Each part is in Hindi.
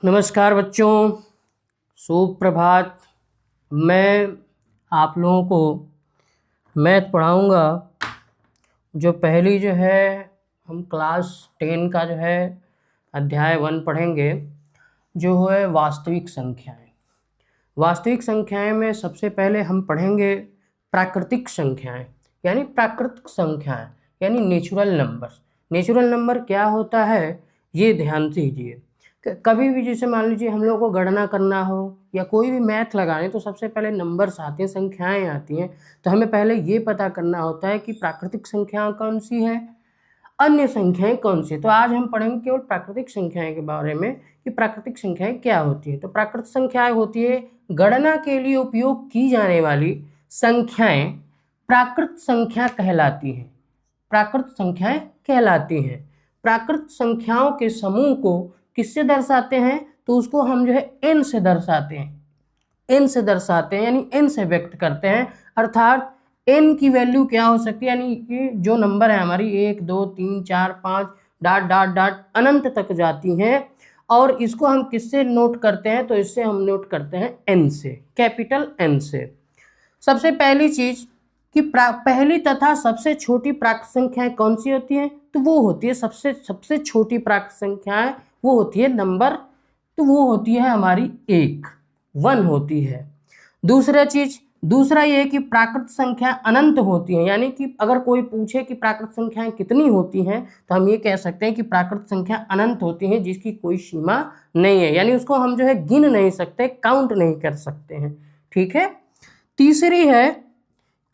नमस्कार बच्चों, सुप्रभात। मैं आप लोगों को मैथ पढ़ाऊंगा। जो पहली जो है हम क्लास 10 का जो है अध्याय 1 पढ़ेंगे, जो है वास्तविक संख्याएं। वास्तविक संख्याएं में सबसे पहले हम पढ़ेंगे प्राकृतिक संख्याएं, यानी प्राकृतिक संख्याएं यानी नेचुरल नंबर। नेचुरल नंबर क्या होता है ये ध्यान से दीजिए। कभी भी जैसे मान लीजिए हम लोग को गणना करना हो या कोई भी मैथ लगाने, तो सबसे पहले नंबर्स आते हैं, संख्याएं आती हैं। तो हमें पहले ये पता करना होता है कि प्राकृतिक संख्याएं कौन सी है, अन्य संख्याएं कौन सी। तो आज हम पढ़ेंगे केवल प्राकृतिक संख्याएं के बारे में कि प्राकृतिक संख्याएं क्या होती है। तो प्राकृतिक संख्याएं होती है गणना के लिए उपयोग की जाने वाली संख्याएं प्राकृत संख्या कहलाती हैं। प्राकृत संख्याएं कहलाती हैं। प्राकृत संख्याओं के समूह को किससे दर्शाते हैं, तो उसको हम जो है n से दर्शाते हैं। n से दर्शाते हैं यानी n से व्यक्त करते हैं। अर्थात n की वैल्यू क्या हो सकती है, यानी कि जो नंबर है हमारी 1 2 3 4 5 डॉट डॉट डॉट अनंत तक जाती हैं। और इसको हम किससे नोट करते हैं, तो इससे हम नोट करते हैं n से, कैपिटल N से। सबसे पहली चीज कि पहली तथा सबसे छोटी प्राकृत संख्याएं कौन सी होती हैं, तो वो होती है सबसे छोटी प्राकृत संख्याएं वो होती है नंबर, तो वो होती है हमारी 1 होती है। दूसरा ये कि प्राकृत संख्या अनंत होती है, यानी कि अगर कोई पूछे कि प्राकृत संख्याएं कितनी होती हैं, तो हम ये कह सकते हैं कि प्राकृत संख्या अनंत होती है जिसकी कोई सीमा नहीं है, यानी उसको हम जो है गिन नहीं सकते, काउंट नहीं कर सकते हैं। ठीक है। तीसरी है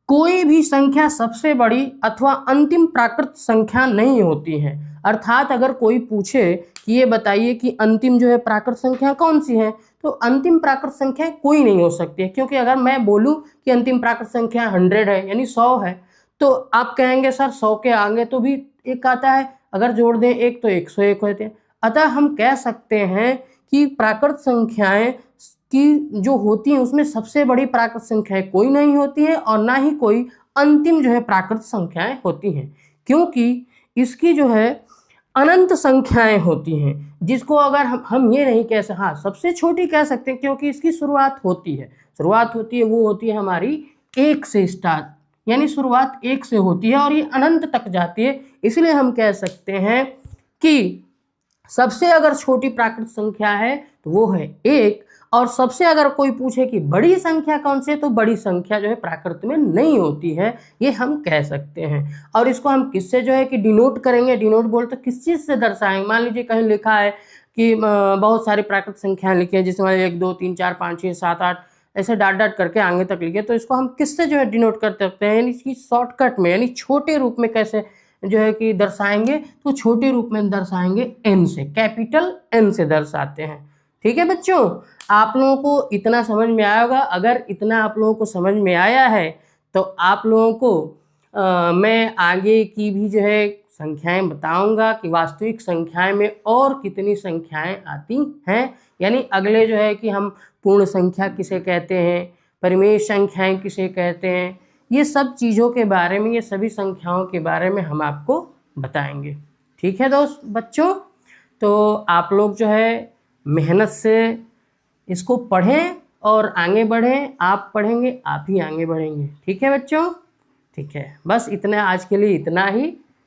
कोई भी संख्या सबसे बड़ी अथवा अंतिम प्राकृत संख्या नहीं होती है। अर्थात अगर कोई पूछे कि ये बताइए कि अंतिम जो है प्राकृत संख्या कौन सी है, तो अंतिम प्राकृत संख्या कोई नहीं हो सकती है। क्योंकि अगर मैं बोलूं कि अंतिम प्राकृत संख्या 100 है यानी 100 है, तो आप कहेंगे सर 100 के आगे तो भी एक आता है, अगर जोड़ दें एक तो 101 होते हैं। अतः हम कह सकते हैं कि प्राकृत संख्याएं की जो होती है उसमें सबसे बड़ी प्राकृत संख्याएं कोई नहीं होती है और ना ही कोई अंतिम जो है प्राकृत संख्याएं होती हैं, क्योंकि इसकी जो है अनंत संख्याएं होती हैं, जिसको अगर हम ये नहीं कह सकते, हाँ सबसे छोटी कह सकते हैं, क्योंकि इसकी शुरुआत होती है वो होती है हमारी 1 से स्टार्ट, यानी शुरुआत 1 से होती है और ये अनंत तक जाती है। इसलिए हम कह सकते हैं कि सबसे अगर छोटी प्राकृत संख्या है तो वो है 1, और सबसे अगर कोई पूछे कि बड़ी संख्या कौन सी है, तो बड़ी संख्या जो है प्राकृत में नहीं होती है, ये हम कह सकते हैं। और इसको हम किससे जो है कि डिनोट करेंगे, डिनोट बोलते किस चीज़ से दर्शाएंगे। मान लीजिए कहीं लिखा है कि बहुत सारी प्राकृत संख्याएं लिखी है, जिसमें 1 2 3 4 5 6 7 8 ऐसे डाट डाट करके आगे तक लिखे, तो इसको हम किससे जो है डिनोट कर सकते हैं, यानी इसकी शॉर्टकट में, यानी छोटे रूप में कैसे जो है कि दर्शाएंगे, तो छोटे रूप में दर्शाएंगे n से, कैपिटल N से दर्शाते हैं। ठीक है बच्चों, आप लोगों को इतना समझ में आया होगा। अगर इतना आप लोगों को समझ में आया है तो आप लोगों को मैं आगे की भी जो है संख्याएं बताऊंगा कि वास्तविक संख्याएं में और कितनी संख्याएं आती हैं, यानी अगले जो है कि हम पूर्ण संख्या किसे कहते हैं, परिमेय संख्याएं किसे कहते हैं, ये सब चीज़ों के बारे में, ये सभी संख्याओं के बारे में हम आपको बताएंगे। ठीक है बच्चों, तो आप लोग जो है मेहनत से इसको पढ़ें और आगे बढ़ें। आप पढ़ेंगे आप ही आगे बढ़ेंगे। ठीक है बच्चों, ठीक है, बस इतना आज के लिए इतना ही।